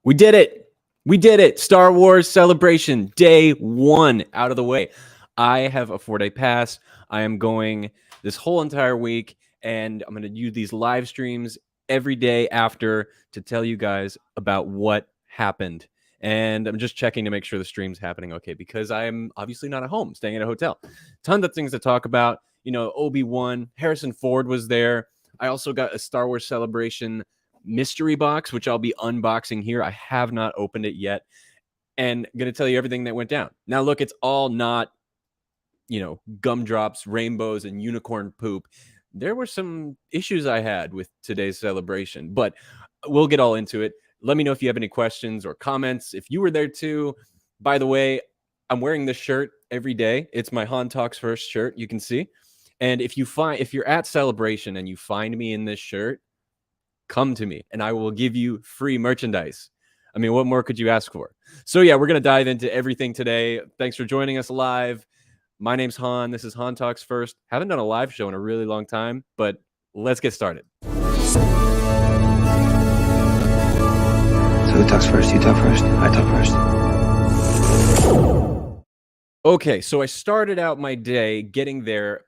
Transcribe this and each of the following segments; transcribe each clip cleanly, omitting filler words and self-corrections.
We did it. We did it. Star Wars Celebration, day 1 out of the way. I have a 4-day pass. I am going this whole entire week, and I'm going to use these live streams every day after to tell you guys about what happened. And I'm just checking to make sure the stream's happening okay, because I'm obviously not at home, staying at a hotel. Tons of things to talk about. You know, Obi-Wan, Harrison Ford was there. I also got a Star Wars Celebration mystery box, which I'll be unboxing here. I have not opened it yet, and I'm going to tell you everything that went down. Now, look, it's all not, gumdrops, rainbows, and unicorn poop. There were some issues I had with today's celebration, but we'll get all into it. Let me know if you have any questions or comments. If you were there too, by the way, I'm wearing this shirt every day. It's my Han Talks First shirt, you can see. And if you're at Celebration and you find me in this shirt, come to me and I will give you free merchandise. I mean, what more could you ask for? So yeah, we're going to dive into everything today. Thanks for joining us live. My name's Han. This is Han Talks First. Haven't done a live show in a really long time, but let's get started. So who talks first? You talk first? I talk first. Okay, so I started out my day getting there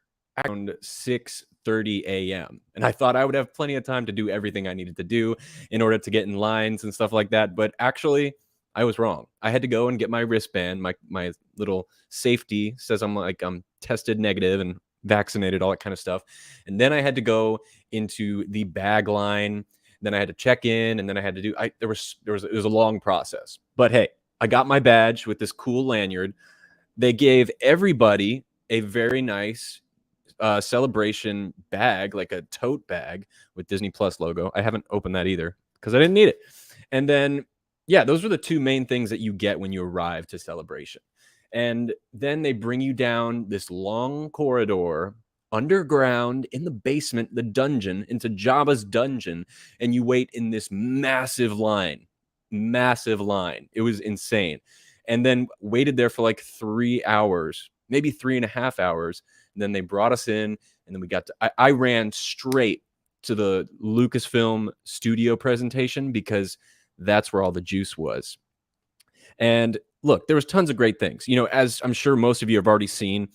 around 6:30 a.m. And I thought I would have plenty of time to do everything I needed to do in order to get in lines and stuff like that. But actually, I was wrong. I had to go and get my wristband. My little safety says I'm tested negative and vaccinated, all that kind of stuff. And then I had to go into the bag line. Then I had to check in, and then I had to do. It was a long process. But hey, I got my badge with this cool lanyard. They gave everybody a very nice celebration bag, like a tote bag with Disney Plus logo. I haven't opened that either because I didn't need it. And then, yeah, those were the two main things that you get when you arrive to Celebration. And then they bring you down this long corridor underground in the basement, the dungeon, into Jabba's dungeon, and you wait in this massive line. It was insane. And then waited there for like 3 hours, maybe 3.5 hours. And then they brought us in, and then we got to, I ran straight to the Lucasfilm studio presentation because that's where all the juice was. And look, there was tons of great things. You know, as I'm sure most of you have already seen,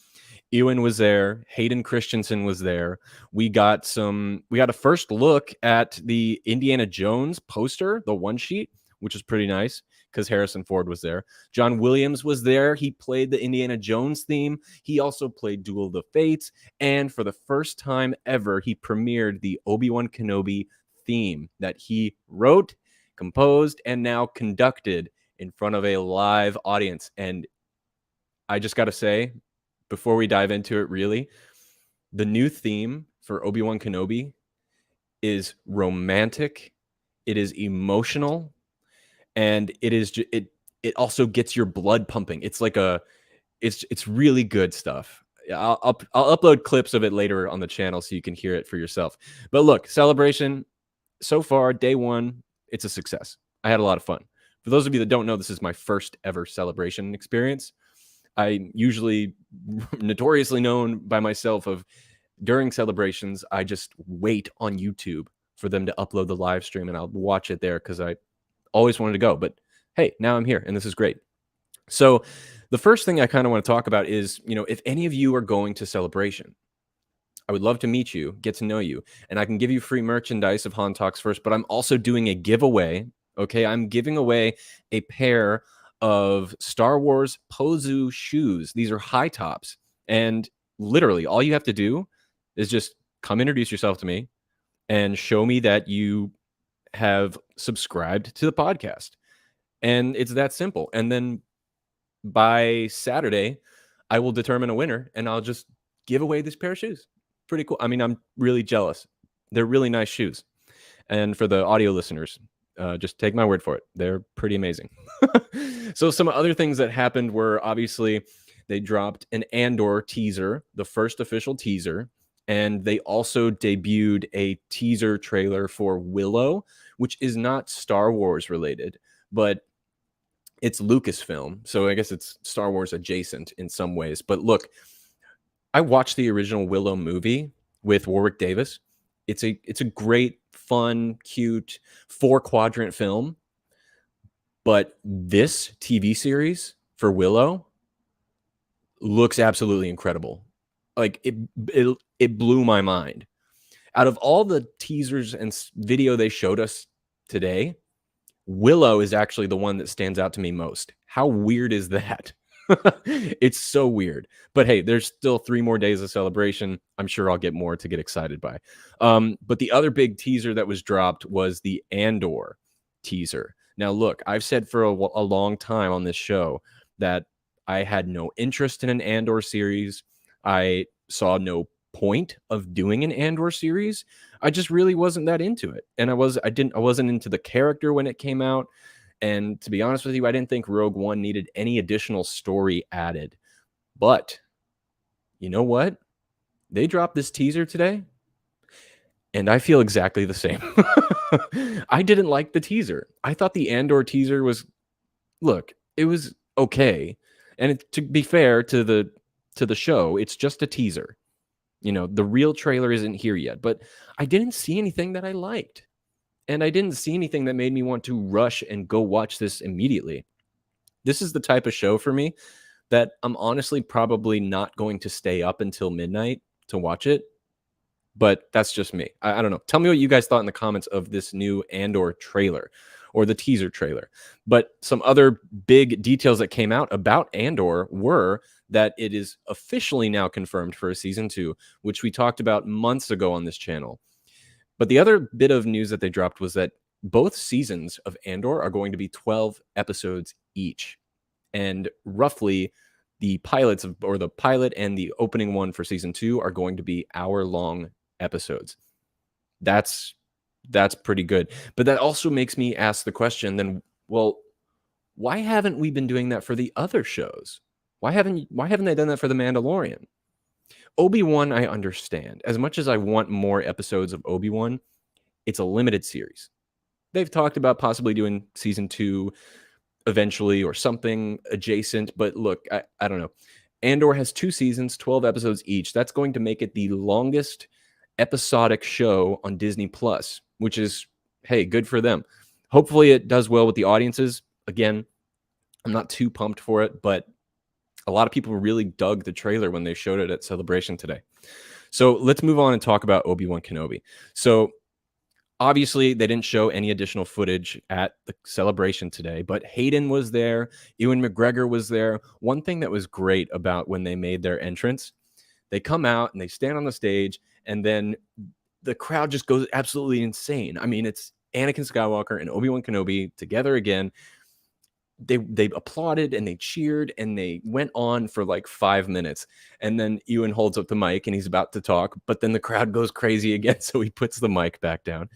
Ewan was there, Hayden Christensen was there. We got a first look at the Indiana Jones poster, the one sheet, which was pretty nice because Harrison Ford was there. John Williams was there. He played the Indiana Jones theme. He also played Duel of the Fates. And for the first time ever, he premiered the Obi-Wan Kenobi theme that he wrote, composed, and now conducted in front of a live audience. And I just got to say, before we dive into it, really, the new theme for Obi-Wan Kenobi is romantic. It is emotional. And it also gets your blood pumping. It's like it's really good stuff. I'll upload clips of it later on the channel so you can hear it for yourself. But look, Celebration, so far, day 1, it's a success. I had a lot of fun. For those of you that don't know, this is my first ever Celebration experience. I'm usually notoriously known by myself of during celebrations, I just wait on YouTube for them to upload the live stream, and I'll watch it there because I always wanted to go. But hey, now I'm here, and this is great. So the first thing I kind of want to talk about is, if any of you are going to Celebration, I would love to meet you, get to know you, and I can give you free merchandise of Han Talks First, but I'm also doing a giveaway. Okay, I'm giving away a pair of Star Wars Pozu shoes. These are high tops, and literally all you have to do is just come introduce yourself to me and show me that you have subscribed to the podcast. And it's that simple. And then by Saturday, I will determine a winner, and I'll just give away this pair of shoes. Pretty cool. I mean, I'm really jealous. They're really nice shoes. And for the audio listeners, just take my word for it. They're pretty amazing. So some other things that happened were, obviously, they dropped an Andor teaser, the first official teaser, and they also debuted a teaser trailer for Willow, which is not Star Wars related, but it's Lucasfilm. So I guess it's Star Wars adjacent in some ways. But look, I watched the original Willow movie with Warwick Davis. It's a great, fun, cute 4-quadrant film. But this TV series for Willow looks absolutely incredible. Like it blew my mind. Out of all the teasers and video they showed us today, Willow is actually the one that stands out to me most. How weird is that? It's so weird. But hey, there's still 3 more days of celebration. I'm sure I'll get more to get excited by. But the other big teaser that was dropped was the Andor teaser. Now, look, I've said for a long time on this show that I had no interest in an Andor series. I saw no point of doing an Andor series. I just really wasn't that into it. And I wasn't into the character when it came out. And to be honest with you, I didn't think Rogue One needed any additional story added. But you know what? They dropped this teaser today, and I feel exactly the same. I didn't like the teaser. I thought the Andor teaser was, look, it was okay. And to be fair to the show, it's just a teaser. The real trailer isn't here yet, but I didn't see anything that I liked. And I didn't see anything that made me want to rush and go watch this immediately. This is the type of show for me that I'm honestly probably not going to stay up until midnight to watch it. But that's just me. I don't know. Tell me what you guys thought in the comments of this new Andor trailer or the teaser trailer. But some other big details that came out about Andor were that it is officially now confirmed for a season 2, which we talked about months ago on this channel. But the other bit of news that they dropped was that both seasons of Andor are going to be 12 episodes each. And roughly the pilot and the opening one for season 2 are going to be hour-long episodes. That's pretty good. But that also makes me ask the question then, well, why haven't we been doing that for the other shows? Why haven't they done that for The Mandalorian? Obi-Wan, I understand. As much as I want more episodes of Obi-Wan, it's a limited series. They've talked about possibly doing season 2 eventually or something adjacent, but look, I don't know. Andor has 2 seasons, 12 episodes each. That's going to make it the longest episodic show on Disney Plus, which is, hey, good for them. Hopefully it does well with the audiences. Again, I'm not too pumped for it, but a lot of people really dug the trailer when they showed it at Celebration today. So let's move on and talk about Obi-Wan Kenobi. So obviously, they didn't show any additional footage at the Celebration today, but Hayden was there. Ewan McGregor was there. One thing that was great about when they made their entrance, they come out and they stand on the stage, and then the crowd just goes absolutely insane. I mean, it's Anakin Skywalker and Obi-Wan Kenobi together again. They applauded and they cheered and they went on for like 5 minutes. And then Ewan holds up the mic and he's about to talk, but then the crowd goes crazy again. So he puts the mic back down.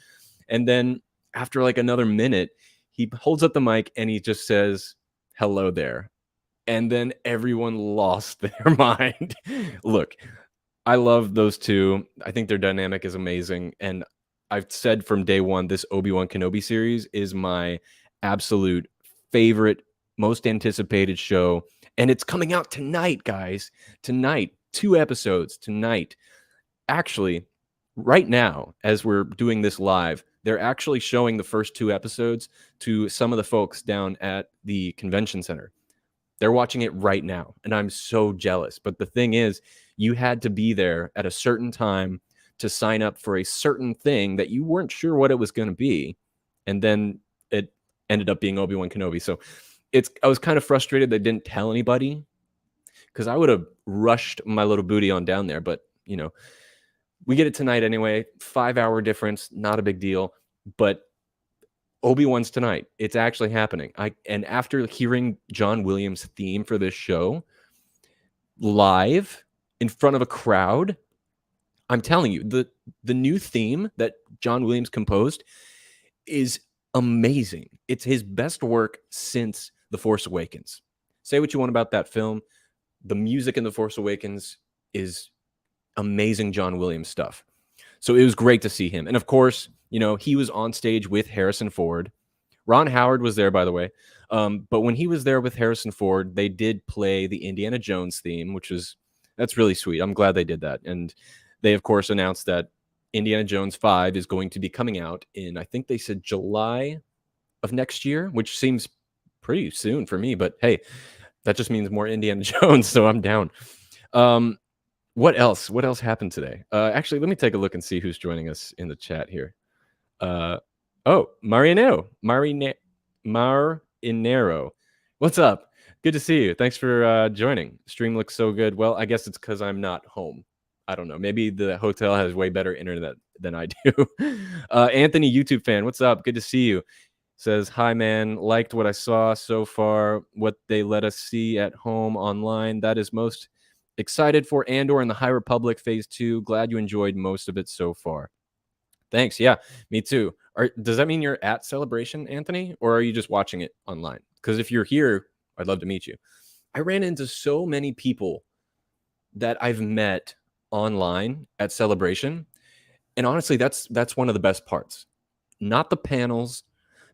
And then after like another minute, he holds up the mic and he just says, "Hello there." And then everyone lost their mind. Look, I love those two. I think their dynamic is amazing. And I've said from day one, this Obi-Wan Kenobi series is my absolute favorite, most anticipated show. And it's coming out tonight, guys. Tonight, 2 episodes tonight. Actually, right now, as we're doing this live, they're actually showing the first 2 episodes to some of the folks down at the convention center. They're watching it right now, and I'm so jealous. But the thing is, you had to be there at a certain time to sign up for a certain thing that you weren't sure what it was going to be. And then it ended up being Obi-Wan Kenobi. So I was kind of frustrated they didn't tell anybody, because I would have rushed my little booty on down there. But, we get it tonight anyway. 5-hour difference, not a big deal. But Obi-Wan's tonight. It's actually happening. And after hearing John Williams' theme for this show live in front of a crowd, I'm telling you, the new theme that John Williams composed is amazing. It's his best work since The Force Awakens. Say what you want about that film. The music in The Force Awakens is amazing John Williams stuff. So it was great to see him. And of course, he was on stage with Harrison Ford. Ron Howard was there, by the way. But when he was there with Harrison Ford, they did play the Indiana Jones theme, that's really sweet. I'm glad they did that. And they, of course, announced that Indiana Jones 5 is going to be coming out in, I think they said July of next year, which seems pretty soon for me, but hey, that just means more Indiana Jones, so I'm down. What else? What else happened today? Actually, let me take a look and see who's joining us in the chat here. Oh, Marinero. What's up? Good to see you. Thanks for joining. Stream looks so good. Well, I guess it's because I'm not home. I don't know. Maybe the hotel has way better internet than I do. Anthony, YouTube fan, what's up? Good to see you. Says, hi, man. Liked what I saw so far, what they let us see at home online. That is most excited for Andor and the High Republic Phase 2. Glad you enjoyed most of it so far. Thanks. Yeah, me too. Does that mean you're at Celebration, Anthony, or are you just watching it online? Because if you're here, I'd love to meet you. I ran into so many people that I've met online at Celebration, and honestly, that's one of the best parts. Not the panels,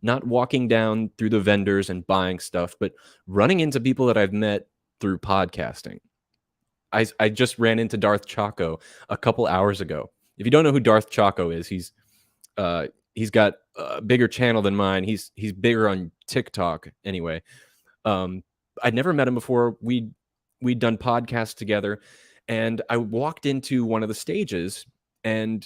not walking down through the vendors and buying stuff, but running into people that I've met through podcasting. I just ran into Darth Chaco a couple hours ago. If you don't know who Darth Chaco is, he's got a bigger channel than mine. He's bigger on TikTok anyway. I'd never met him before. We'd done podcasts together, and I walked into one of the stages, and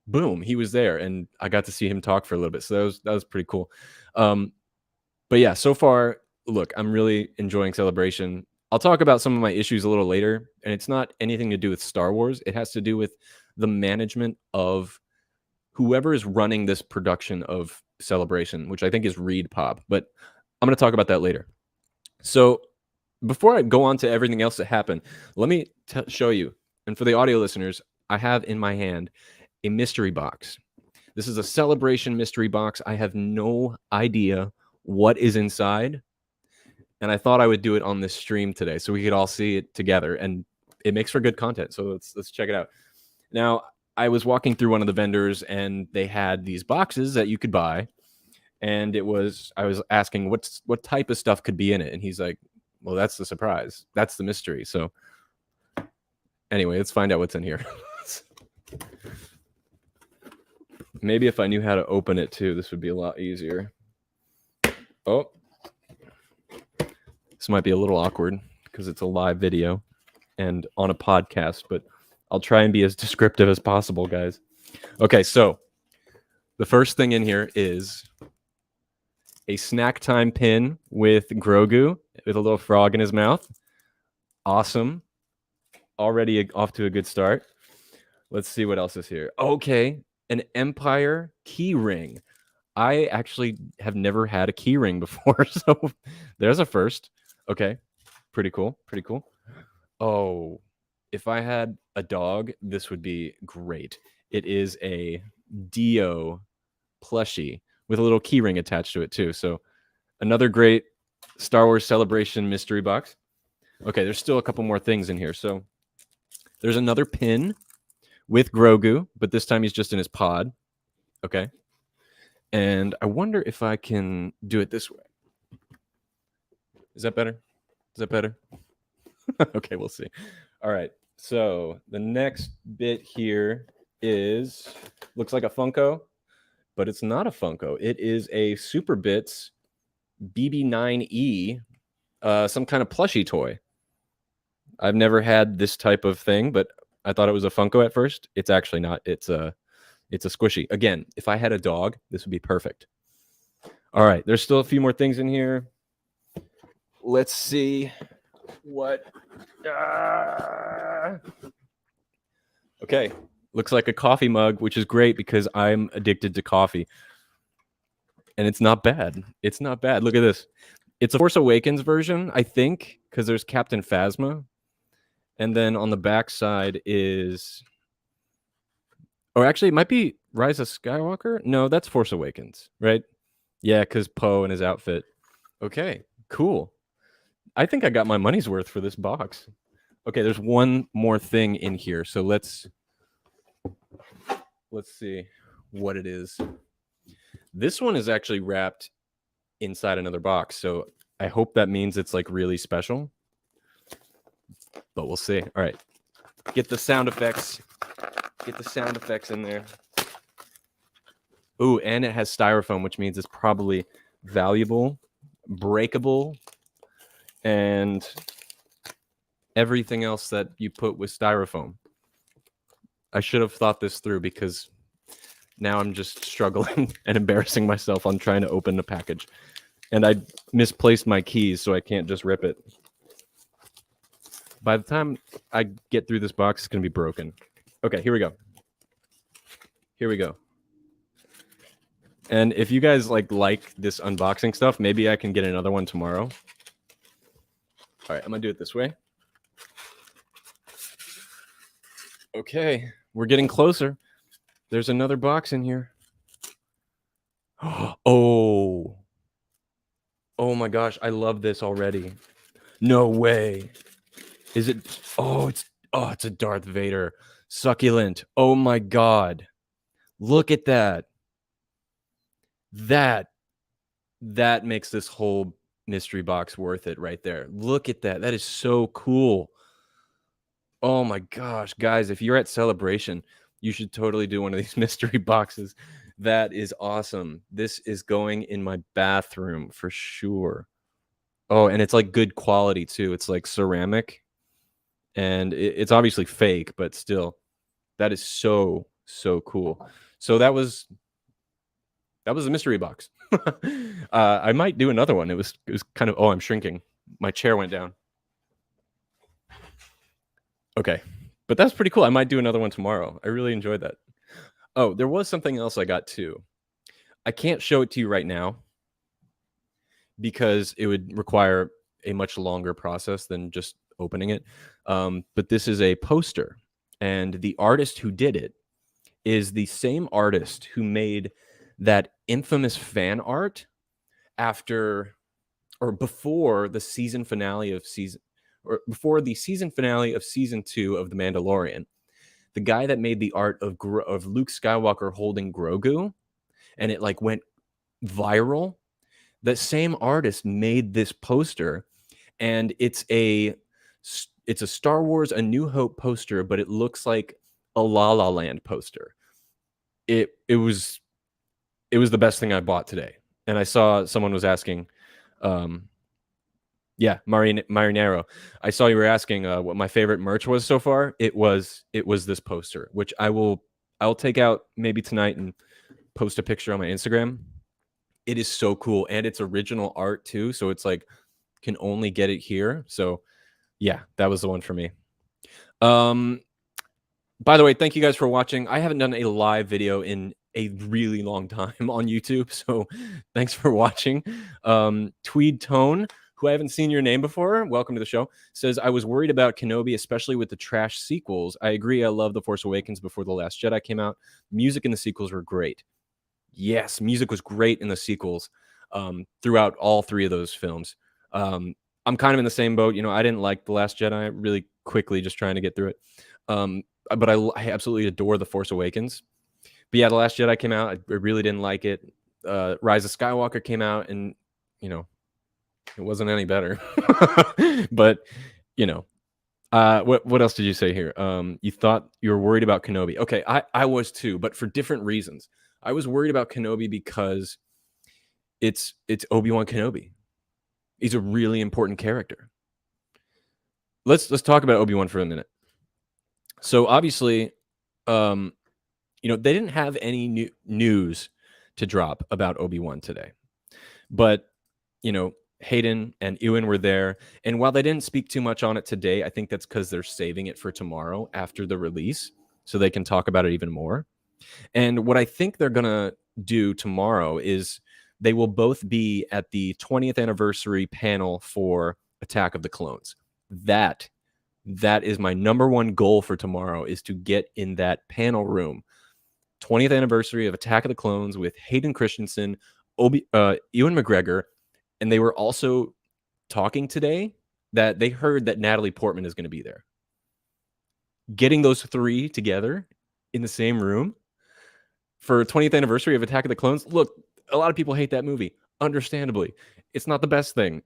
boom, he was there, and I got to see him talk for a little bit. So that was pretty cool. But yeah, so far, look, I'm really enjoying Celebration. I'll talk about some of my issues a little later, and it's not anything to do with Star Wars. It has to do with the management of whoever is running this production of Celebration, which I think is Reed Pop. But I'm going to talk about that later. So before I go on to everything else that happened, let me show you. And for the audio listeners, I have in my hand a mystery box. This is a Celebration mystery box. I have no idea what is inside. And I thought I would do it on this stream today so we could all see it together, and it makes for good content. So let's check it out. Now, I was walking through one of the vendors, and they had these boxes that you could buy, and I was asking what type of stuff could be in it, and he's like, well, that's the surprise. That's the mystery. So anyway, let's find out what's in here. Maybe if I knew how to open it too, this would be a lot easier. Oh. This might be a little awkward because it's a live video and on a podcast, but I'll try and be as descriptive as possible, guys. Okay, so the first thing in here is a snack time pin with Grogu with a little frog in his mouth. Awesome. Already off to a good start. Let's see what else is here. Okay, an Empire key ring. I actually have never had a key ring before, so there's a first. Okay, pretty cool, pretty cool. Oh, if I had a dog, this would be great. It is a Dio plushie with a little key ring attached to it too. So another great Star Wars Celebration mystery box. Okay, there's still a couple more things in here. So there's another pin with Grogu, but this time he's just in his pod. Okay. And I wonder if I can do it this way. Is that better? Is that better? Okay, we'll see. All right. So the next bit here looks like a Funko, but it's not a Funko. It is a Super Bits BB9E, some kind of plushie toy. I've never had this type of thing, but I thought it was a Funko at first. It's actually not. It's a squishy. Again, if I had a dog, this would be perfect. All right, there's still a few more things in here. Let's see what. Okay, looks like a coffee mug, which is great because I'm addicted to coffee. And it's not bad. It's not bad. Look at this. It's a Force Awakens version, I think, because there's Captain Phasma. And then on the back side is... Or actually, it might be Rise of Skywalker. No, that's Force Awakens, right? Yeah, because Poe and his outfit. Okay, cool. I think I got my money's worth for this box. Okay, there's one more thing in here. So let's see what it is. This one is actually wrapped inside another box. So I hope that means it's like really special. But we'll see. All right. Get the sound effects. Get the sound effects in there. Ooh, and it has styrofoam, which means it's probably valuable. breakable, and everything else that you put with styrofoam. I should have thought this through, because now I'm just struggling and embarrassing myself on trying to open the package. And I misplaced my keys, so I can't just rip it. By the time I get through this box, it's going to be broken. Okay, here we go. Here we go. And if you guys like this unboxing stuff, maybe I can get another one tomorrow. All right, I'm going to do it this way. Okay, we're getting closer. There's another box in here. Oh. Oh my gosh, I love this already. No way. Is it? Oh, it's a Darth Vader succulent. Oh my god. Look at that. That makes this whole mystery box worth it right there. Look at that. That is so cool. Oh my gosh, guys, if you're at Celebration, you should totally do one of these mystery boxes. That is awesome. This is going in my bathroom for sure. Oh, and it's like good quality too. It's like ceramic, and it's obviously fake, but still, that is so cool. So that was a mystery box. I might do another one. It was kind of, oh, I'm shrinking. My chair went down. Okay, but that's pretty cool. I might do another one tomorrow. I really enjoyed that. Oh, there was something else I got too. I can't show it to you right now because it would require a much longer process than just opening it. But this is a poster, and the artist who did it is the same artist who made that infamous fan art after or before the season finale of season 2 of The Mandalorian. The guy that made the art of Luke Skywalker holding Grogu, and it like went viral. That same artist made this poster, and it's a Star Wars A New Hope poster, but it looks like a La La Land poster. It was the best thing I bought today. And I saw someone was asking, Marinero, I saw you were asking what my favorite merch was so far. It was this poster, which I'll take out maybe tonight and post a picture on my Instagram. It is so cool, and it's original art too, so it's like can only get it here. So yeah, that was the one for me. By the way, thank you guys for watching. I haven't done a live video in a really long time on YouTube, so thanks for watching. Tweed Tone, who I haven't seen your name before, welcome to the show, says, I was worried about Kenobi, especially with the trash sequels. I agree, I love The Force Awakens before The Last Jedi came out. Music in the sequels were great. Yes, music was great in the sequels throughout all three of those films. I'm kind of in the same boat. You know, I didn't like The Last Jedi, really quickly just trying to get through it. But I absolutely adore The Force Awakens. But yeah, The Last Jedi came out. I really didn't like it. Rise of Skywalker came out, and, you know, it wasn't any better. But, you know, what else did you say here? You thought you were worried about Kenobi. Okay, I was too, but for different reasons. I was worried about Kenobi because it's Obi-Wan Kenobi. He's a really important character. Let's talk about Obi-Wan for a minute. So obviously, you know, they didn't have any news to drop about Obi-Wan today, but, you know, Hayden and Ewan were there, and while they didn't speak too much on it today, I think that's because they're saving it for tomorrow after the release, so they can talk about it even more. And what I think they're gonna do tomorrow is they will both be at the 20th anniversary panel for Attack of the Clones. That is my number one goal for tomorrow, is to get in that panel room. 20th anniversary of Attack of the Clones with Hayden Christensen, Ewan McGregor, and they were also talking today that they heard that Natalie Portman is going to be there. Getting those three together in the same room for 20th anniversary of Attack of the Clones. Look, a lot of people hate that movie, understandably. It's not the best thing,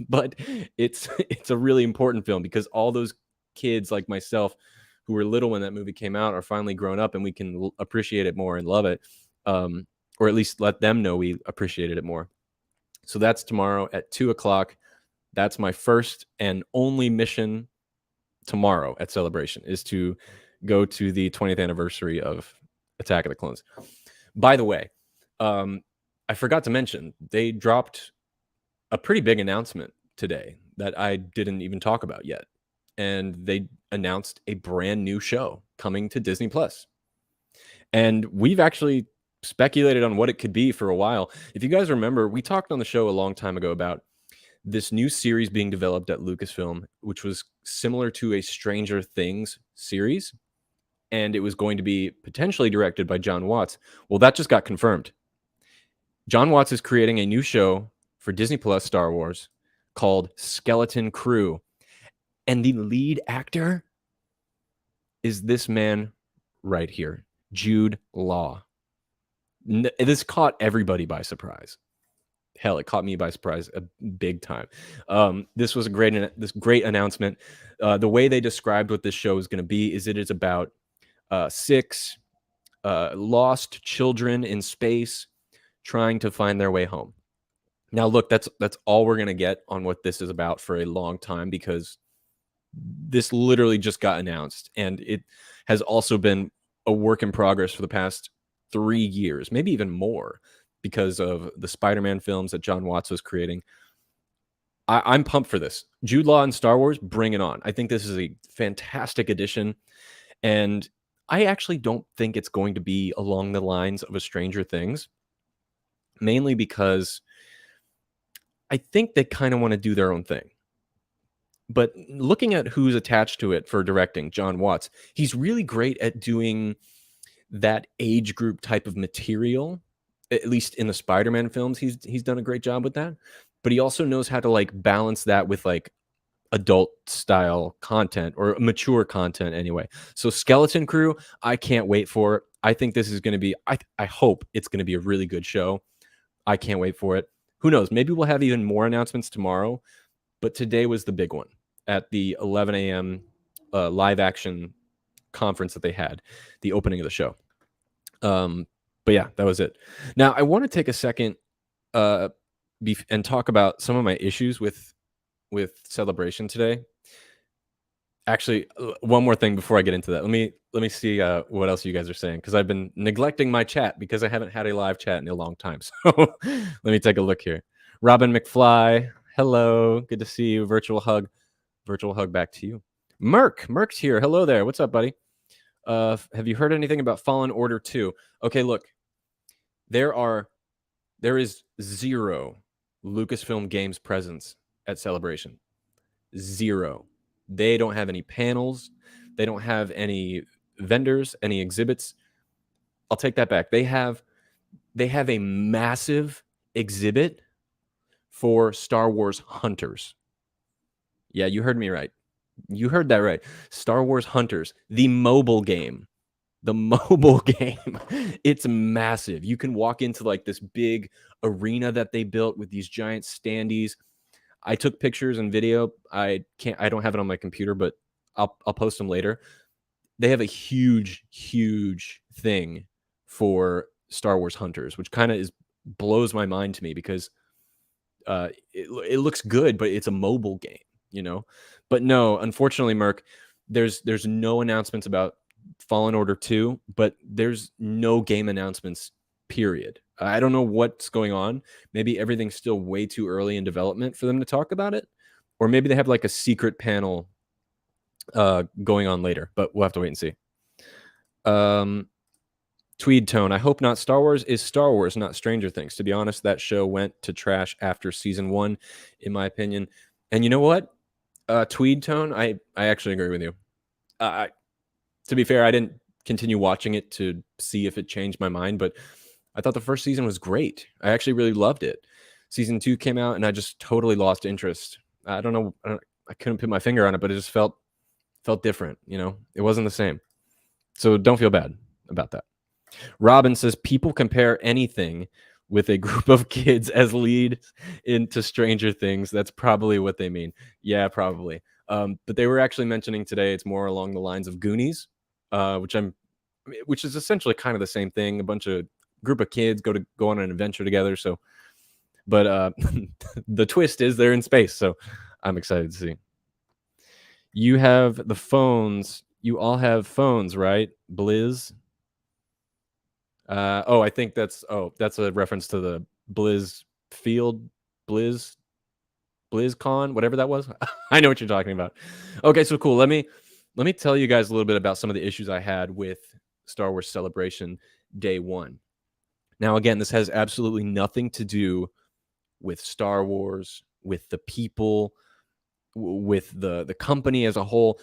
but it's a really important film because all those kids like myself who were little when that movie came out are finally grown up, and we can appreciate it more and love it, or at least let them know we appreciated it more. So that's tomorrow at 2:00. That's my first and only mission tomorrow at Celebration, is to go to the 20th anniversary of Attack of the Clones. By the way, I forgot to mention, they dropped a pretty big announcement today that I didn't even talk about yet. And they announced a brand new show coming to Disney Plus. And we've actually speculated on what it could be for a while. If you guys remember, we talked on the show a long time ago about this new series being developed at Lucasfilm, which was similar to a Stranger Things series. And it was going to be potentially directed by John Watts. Well, that just got confirmed. John Watts is creating a new show for Disney Plus Star Wars called Skeleton Crew. And the lead actor is this man right here, Jude Law. This caught everybody by surprise. Hell, it caught me by surprise a big time. This was this great announcement. The way they described what this show is going to be is it is about 6 lost children in space trying to find their way home. Now, look, that's all we're going to get on what this is about for a long time, because this literally just got announced, and it has also been a work in progress for the past 3 years, maybe even more, because of the Spider-Man films that John Watts was creating. I'm pumped for this. Jude Law and Star Wars, bring it on. I think this is a fantastic addition, and I actually don't think it's going to be along the lines of a Stranger Things, mainly because I think they kind of want to do their own thing. But looking at who's attached to it for directing, John Watts, he's really great at doing that age group type of material. At least in the Spider-Man films, he's done a great job with that. But he also knows how to like balance that with like adult style content, or mature content anyway. So Skeleton Crew, I can't wait for it. I think this is going to be, I hope it's going to be a really good show. I can't wait for it. Who knows? Maybe we'll have even more announcements tomorrow. But today was the big one at the 11 a.m. Live action conference that they had, the opening of the show. But yeah, that was it. Now, I want to take a second and talk about some of my issues with Celebration today. Actually, one more thing before I get into that. Let me see what else you guys are saying, because I've been neglecting my chat because I haven't had a live chat in a long time. So let me take a look here. Robin McFly, hello, good to see you. Virtual hug back to you. Merk's here. Hello there. What's up, buddy? Have you heard anything about Fallen Order 2? Okay, look, there is 0 Lucasfilm Games presence at Celebration. 0. They don't have any panels. They don't have any vendors, any exhibits. I'll take that back. They have a massive exhibit for Star Wars Hunters. Yeah, you heard me right. You heard that right. Star Wars Hunters, the mobile game. The mobile game. It's massive. You can walk into like this big arena that they built with these giant standees. I took pictures and video. I don't have it on my computer, but I'll post them later. They have a huge thing for Star Wars Hunters, which kind of blows my mind to me, because it looks good, but it's a mobile game, you know. But no, unfortunately, Merc, there's no announcements about Fallen Order 2, but there's no game announcements, period. I don't know what's going on. Maybe everything's still way too early in development for them to talk about it, or maybe they have like a secret panel going on later, but we'll have to wait and see. Tweed Tone, I hope not. Star Wars is Star Wars, not Stranger Things. To be honest, that show went to trash after season 1, in my opinion. And you know what? Tweed Tone, I actually agree with you. To be fair, I didn't continue watching it to see if it changed my mind, but I thought the first season was great. I actually really loved it. Season 2 came out, and I just totally lost interest. I don't know. I couldn't put my finger on it, but it just felt different. You know, it wasn't the same. So don't feel bad about that. Robin says people compare anything with a group of kids as leads into Stranger Things. That's probably what they mean. Yeah, probably. But they were actually mentioning today it's more along the lines of Goonies, which is essentially kind of the same thing. A bunch of group of kids go on an adventure together. So But the twist is they're in space, so I'm excited to see. You have the phones. You all have phones, right? Blizz. I think that's a reference to the Blizz Field, Blizz BlizzCon, whatever that was. I know what you're talking about. Okay, so cool. Let me tell you guys a little bit about some of the issues I had with Star Wars Celebration Day 1. Now, again, this has absolutely nothing to do with Star Wars, with the people, with the company as a whole.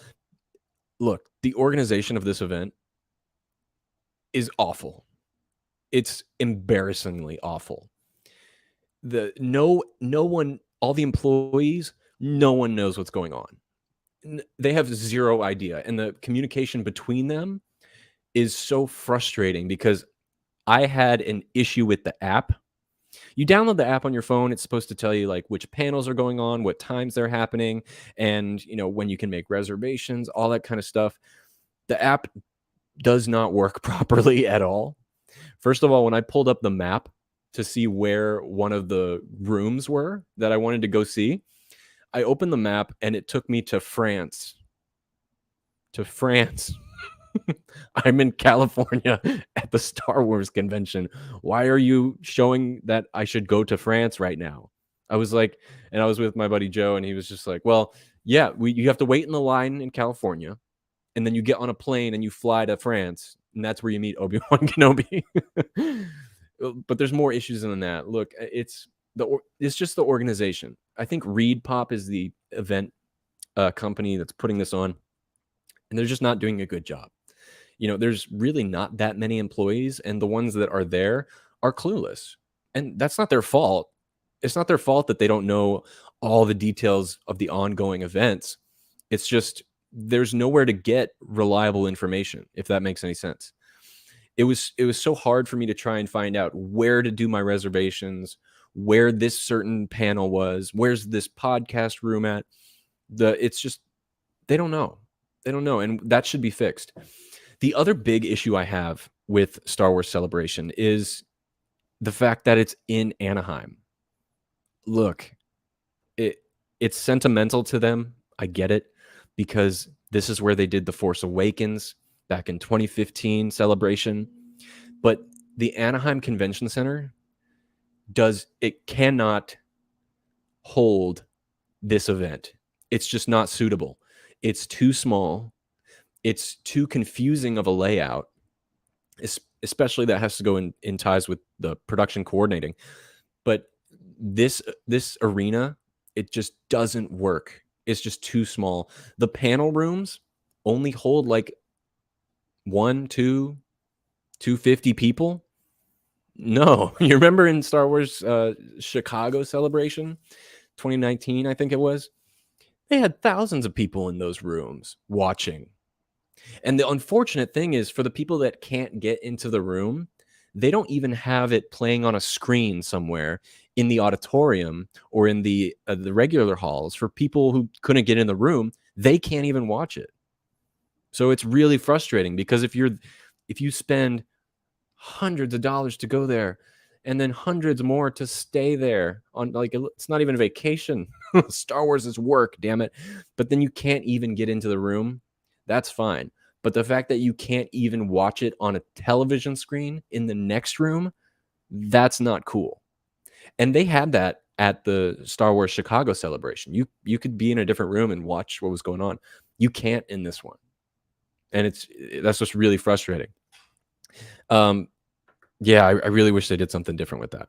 Look, the organization of this event is awful. It's embarrassingly awful. No one, all the employees, no one knows what's going on. They have zero idea, and the communication between them is so frustrating because I had an issue with the app. You download the app on your phone, it's supposed to tell you like which panels are going on, what times they're happening, and when you can make reservations, all that kind of stuff. The app does not work properly at all. First of all, when I pulled up the map to see where one of the rooms were that I wanted to go see, I opened the map and it took me to France. To France. I'm in California at the Star Wars convention. Why are you showing that I should go to France right now? I was like, and I was with my buddy Joe, and he was just like, well, yeah, you have to wait in the line in California, and then you get on a plane and you fly to France, and that's where you meet Obi-Wan Kenobi. But there's more issues than that. Look, it's just the organization. I think Reed Pop is the event company that's putting this on, and they're just not doing a good job. There's really not that many employees, and the ones that are there are clueless. And that's not their fault. It's not their fault that they don't know all the details of the ongoing events. It's just there's nowhere to get reliable information, if that makes any sense. It was so hard for me to try and find out where to do my reservations, where this certain panel was, where's this podcast room at. It's just they don't know. They don't know, and that should be fixed. The other big issue I have with Star Wars Celebration is the fact that it's in Anaheim. Look, it's sentimental to them. I get it, because this is where they did The Force Awakens back in 2015 Celebration. But the Anaheim Convention Center cannot hold this event. It's just not suitable. It's too small. It's too confusing of a layout, especially that has to go in ties with the production coordinating. But this arena, it just doesn't work. It's just too small. The panel rooms only hold like 250 people. No, you remember in Star Wars Chicago Celebration 2019, I think it was, they had thousands of people in those rooms watching. And the unfortunate thing is, for the people that can't get into the room, they don't even have it playing on a screen somewhere in the auditorium or in the regular halls. For people who couldn't get in the room, they can't even watch it. So it's really frustrating, because if you spend hundreds of dollars to go there and then hundreds more to stay there on, like, it's not even a vacation. Star Wars is work, damn it. But then you can't even get into the room. That's fine. But the fact that you can't even watch it on a television screen in the next room, that's not cool. And they had that at the Star Wars Chicago Celebration. You could be in a different room and watch what was going on. You can't in this one. And that's just really frustrating. Yeah, I really wish they did something different with that.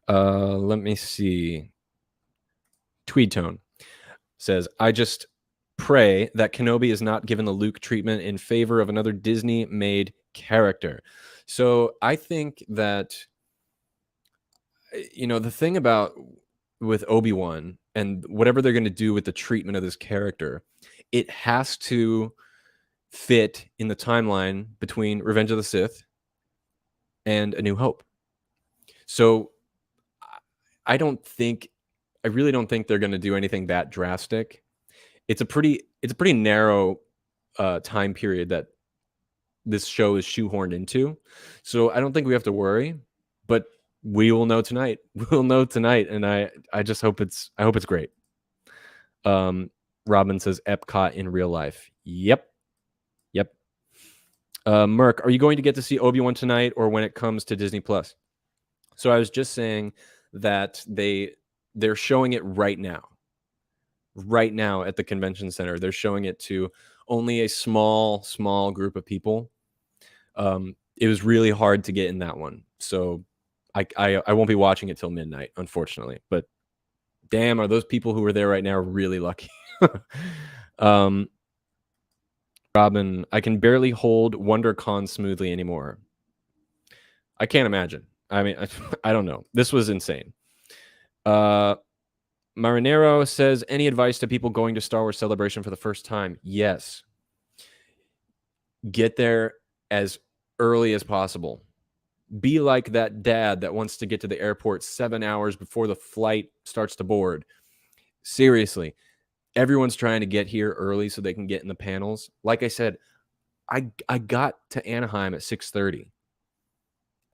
Let me see. Tweed Tone says, I just pray that Kenobi is not given the Luke treatment in favor of another Disney-made character. So I think that, the thing about with Obi-Wan and whatever they're going to do with the treatment of this character, it has to fit in the timeline between Revenge of the Sith and A New Hope. So I really don't think they're going to do anything that drastic. It's a pretty narrow time period that this show is shoehorned into. So I don't think we have to worry. But We will know tonight. We'll know tonight, and I just hope it's great. Robin says Epcot in real life. Yep. Merc, are you going to get to see Obi-Wan tonight or when it comes to Disney Plus? So I was just saying that they're showing it right now. Right now at the convention center. They're showing it to only a small group of people. It was really hard to get in that one. So I won't be watching it till midnight, unfortunately. But damn, are those people who are there right now really lucky? Robin, I can barely hold WonderCon smoothly anymore. I can't imagine. I mean, I don't know. This was insane. Marinero says, any advice to people going to Star Wars Celebration for the first time? Yes. Get there as early as possible. Be like that dad that wants to get to the airport 7 hours before the flight starts to board. Seriously, everyone's trying to get here early so they can get in the panels. Like I said, I got to Anaheim at 6:30,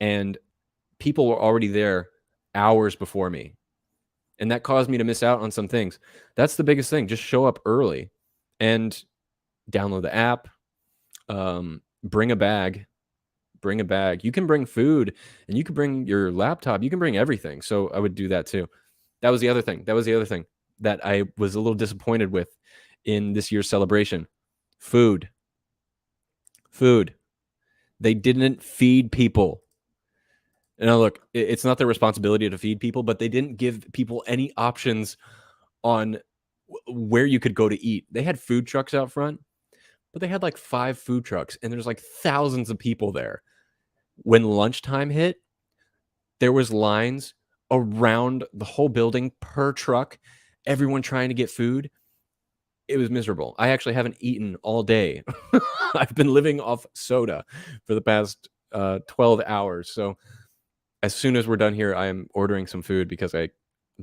and people were already there hours before me. And that caused me to miss out on some things. That's the biggest thing. Just show up early and download the app. Bring a bag. You can bring food, and you can bring your laptop. You can bring everything. So I would do that too. That was the other thing that I was a little disappointed with in this year's celebration. Food. They didn't feed people. Now, look, it's not their responsibility to feed people, but they didn't give people any options on where you could go to eat. They had food trucks out front, but they had like 5 food trucks, and there's like thousands of people there. When lunchtime hit, there was lines around the whole building per truck, everyone trying to get food. It was miserable. I actually haven't eaten all day. I've been living off soda for the past 12 hours. So as soon as we're done here, I am ordering some food because I'm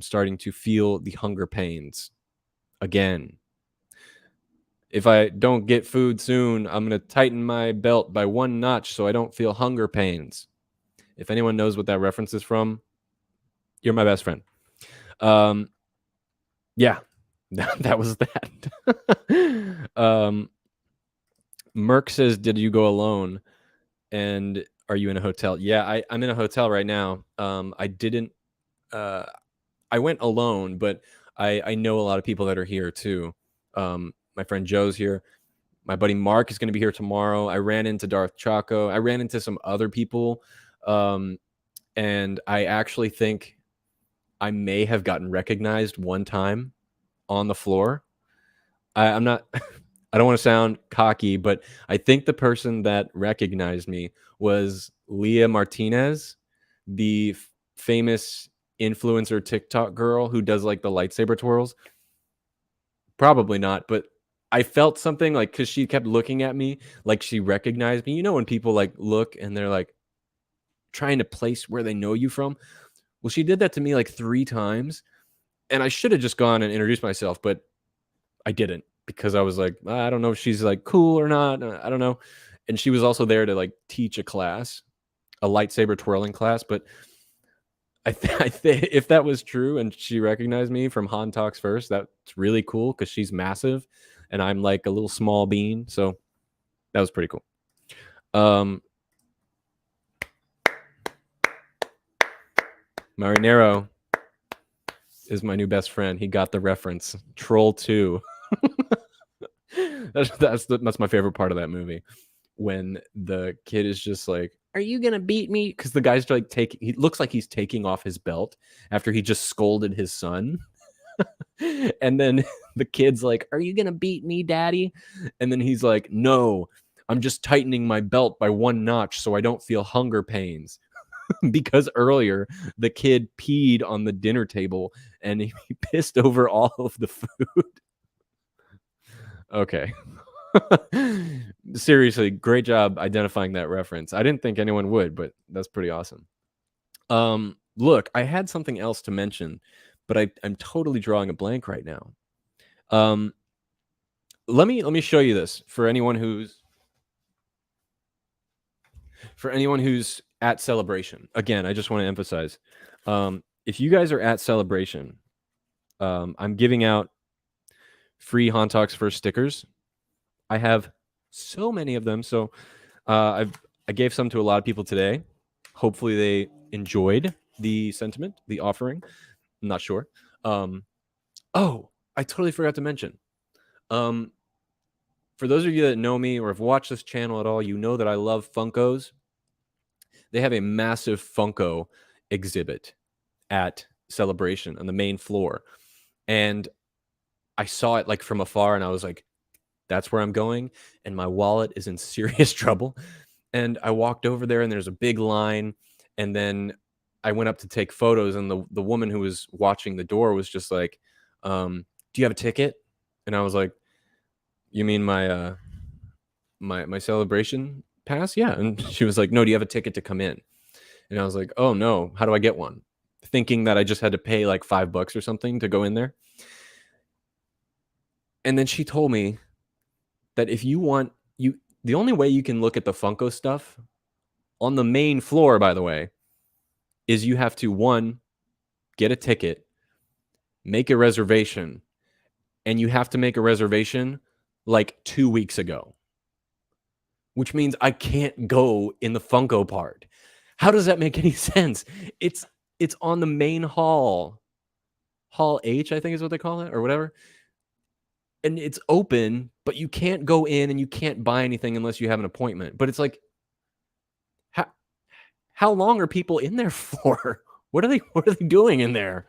starting to feel the hunger pains again. If I don't get food soon, I'm going to tighten my belt by 1 notch so I don't feel hunger pains. If anyone knows what that reference is from, you're my best friend. Yeah, that was that. Merc says, did you go alone? And are you in a hotel? Yeah, I'm in a hotel right now. I didn't. I went alone, but I know a lot of people that are here too. My friend Joe's here. My buddy Mark is going to be here tomorrow. I ran into Darth Chaco. I ran into some other people. And I actually think I may have gotten recognized one time on the floor. I'm not, I don't want to sound cocky, but I think the person that recognized me was Leah Martinez, the famous influencer TikTok girl who does like the lightsaber twirls. Probably not, but I felt something like, because she kept looking at me like she recognized me. You know, when people like look and they're like trying to place where they know you from. Well, she did that to me like 3 times, and I should have just gone and introduced myself, but I didn't, because I was like, I don't know if she's like cool or not. I don't know. And she was also there to like teach a class, a lightsaber twirling class. But I think if that was true and she recognized me from Han Talks First, that's really cool because she's massive and I'm like a little small bean. So that was pretty cool. Marinero is my new best friend. He got the reference. Troll 2. That's my favorite part of that movie. When the kid is just like, are you gonna beat me? Because the guy's like he looks like he's taking off his belt after he just scolded his son. And then the kid's like, are you gonna beat me, daddy? And then he's like, no, I'm just tightening my belt by 1 notch so I don't feel hunger pains. Because earlier the kid peed on the dinner table and he pissed over all of the food. Okay. Seriously, great job identifying that reference. I didn't think anyone would, but that's pretty awesome. Look, I had something else to mention, but I'm totally drawing a blank right now. Let me show you this for anyone who's at Celebration. Again, I just want to emphasize, if you guys are at Celebration, I'm giving out free Han Talks First stickers. I have so many of them. So I gave some to a lot of people today. Hopefully they enjoyed the sentiment, the offering. I'm not sure. Oh, I totally forgot to mention. For those of you that know me or have watched this channel at all, you know that I love Funkos. They have a massive Funko exhibit at Celebration on the main floor. And I saw it like from afar and I was like, that's where I'm going. And my wallet is in serious trouble. And I walked over there and there's a big line. And then I went up to take photos and the woman who was watching the door was just like, do you have a ticket? And I was like, you mean my my celebration pass? Yeah. And she was like, no, do you have a ticket to come in? And I was like, oh no, how do I get one? Thinking that I just had to pay like $5 or something to go in there. And then she told me that if you want, the only way you can look at the Funko stuff on the main floor, by the way, is you have to, one, get a ticket, make a reservation, and you have to make a reservation like 2 weeks ago, which means I can't go in the Funko part. How does that make any sense? It's on the main hall H, I think is what they call it, or whatever. And it's open, but you can't go in and you can't buy anything unless you have an appointment. But it's like, how long are people in there for? What are they doing in there?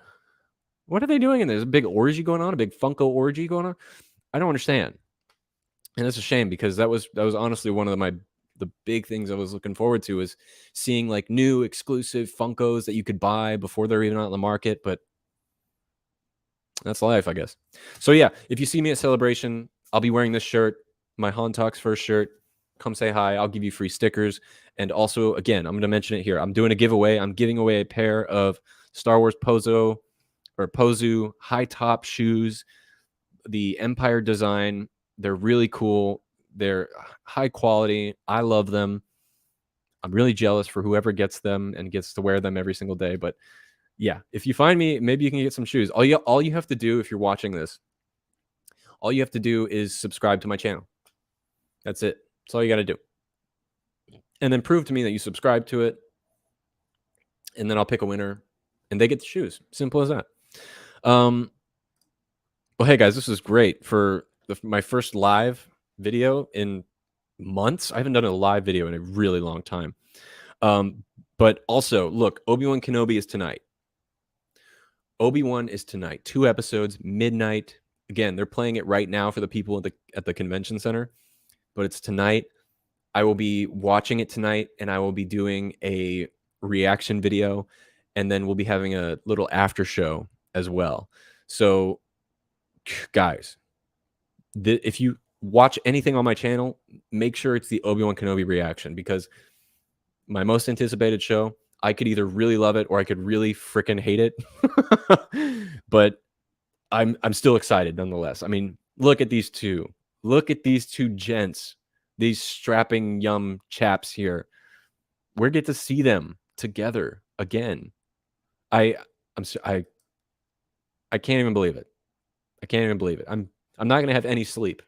What are they doing in there? There's a big orgy going on, a big Funko orgy going on. I don't understand. And it's a shame because that was honestly one of the big things I was looking forward to, is seeing like new exclusive Funkos that you could buy before they're even out in the market. But that's life, I guess. So yeah, if you see me at Celebration, I'll be wearing this shirt, my Han Talks First shirt. Come say hi. I'll give you free stickers. And also, again, I'm going to mention it here. I'm doing a giveaway. I'm giving away a pair of Star Wars Pozu high top shoes, the Empire design. They're really cool. They're high quality. I love them. I'm really jealous for whoever gets them and gets to wear them every single day. But yeah, if you find me, maybe you can get some shoes. All you have to do, if you're watching this, all you have to do is subscribe to my channel. That's it. That's all you got to do. And then prove to me that you subscribe to it. And then I'll pick a winner and they get the shoes. Simple as that. Well, hey guys, this is great for my first live video in months. I haven't done a live video in a really long time. But also, look, Obi-Wan Kenobi is tonight. Obi-Wan is tonight. 2 episodes, midnight. Again, they're playing it right now for the people at the convention center, but it's tonight. I will be watching it tonight, and I will be doing a reaction video, and then we'll be having a little after show as well. So, guys, if you watch anything on my channel, make sure it's the Obi-Wan Kenobi reaction, because my most anticipated show, I could either really love it or I could really freaking hate it. But I'm still excited nonetheless. I mean, look at these two. Look at these two gents, these strapping young chaps here. We get to see them together again. I can't even believe it. I can't even believe it. I'm not going to have any sleep.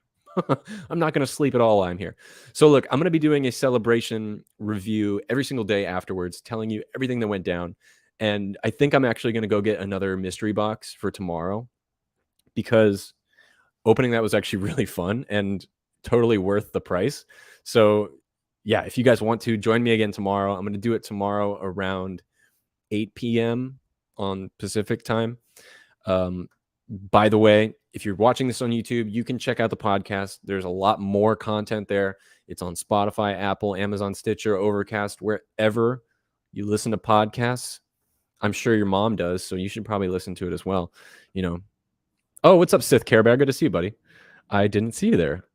I'm not going to sleep at all while I'm here. So look, I'm going to be doing a Celebration review every single day afterwards, telling you everything that went down. And I think I'm actually going to go get another mystery box for tomorrow, because opening that was actually really fun and totally worth the price. So yeah, if you guys want to join me again tomorrow, I'm going to do it tomorrow around 8 p.m. on Pacific time. By the way, if you're watching this on YouTube, you can check out the podcast. There's a lot more content there. It's on Spotify, Apple, Amazon, Stitcher, Overcast, wherever you listen to podcasts. I'm sure your mom does, so you should probably listen to it as well. You know. Oh, what's up, Sith Care Bear? Good to see you, buddy. I didn't see you there.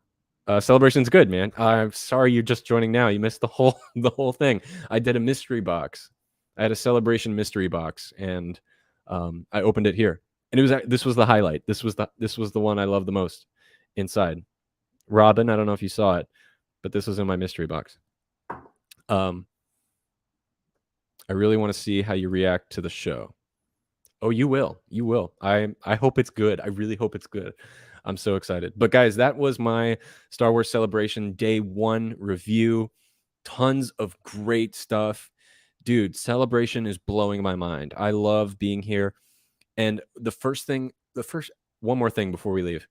Celebration's good, man. I'm sorry you're just joining now. You missed the whole thing. I did a mystery box. I had a Celebration mystery box, and I opened it here. And this was the highlight. This was the one I love the most inside. Robin, I don't know if you saw it, but this was in my mystery box. I really want to see how you react to the show. Oh, you will. You will. I hope it's good. I really hope it's good. I'm so excited. But guys, that was my Star Wars Celebration Day 1 review. Tons of great stuff. Dude, Celebration is blowing my mind. I love being here. And one more thing before we leave.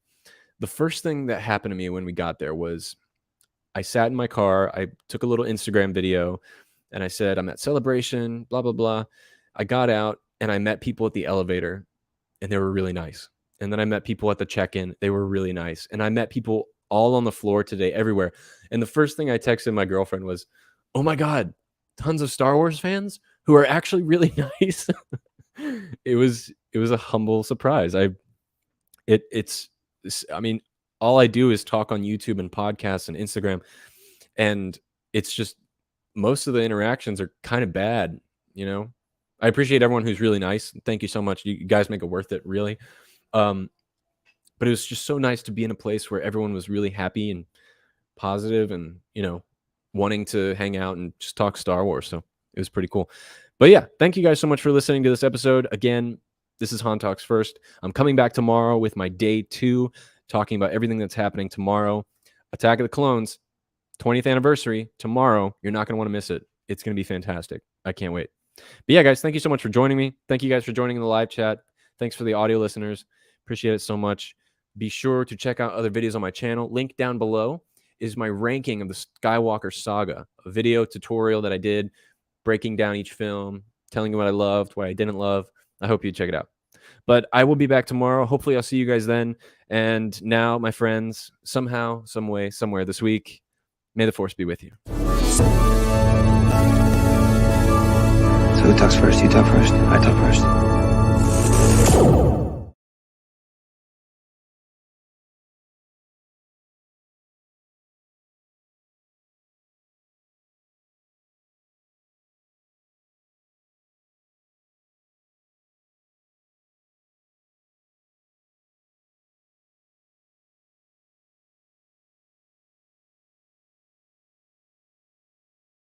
The first thing that happened to me when we got there was I sat in my car, I took a little Instagram video, and I said, I'm at Celebration, blah, blah, blah. I got out and I met people at the elevator, and they were really nice. And then I met people at the check-in. They were really nice. And I met people all on the floor today, everywhere. And the first thing I texted my girlfriend was, oh my God, tons of Star Wars fans who are actually really nice. It was a humble surprise. I mean, all I do is talk on YouTube and podcasts and Instagram, and it's just most of the interactions are kind of bad, you know. I appreciate everyone who's really nice. Thank you so much. You guys make it worth it, really. But it was just so nice to be in a place where everyone was really happy and positive and, you know, wanting to hang out and just talk Star Wars. So it was pretty cool. But yeah, thank you guys so much for listening to this episode. Again, this is Han Talks First. I'm coming back tomorrow with my day 2, talking about everything that's happening tomorrow. Attack of the Clones, 20th anniversary tomorrow. You're not going to want to miss it. It's going to be fantastic. I can't wait. But yeah, guys, thank you so much for joining me. Thank you guys for joining in the live chat. Thanks for the audio listeners. Appreciate it so much. Be sure to check out other videos on my channel. Link down below is my ranking of the Skywalker saga, a video tutorial that I did breaking down each film, telling you what I loved, what I didn't love. I hope you check it out. But I will be back tomorrow. Hopefully I'll see you guys then. And now, my friends, somehow, some way, somewhere this week, may the Force be with you. So who talks first? You talk first? I talk first.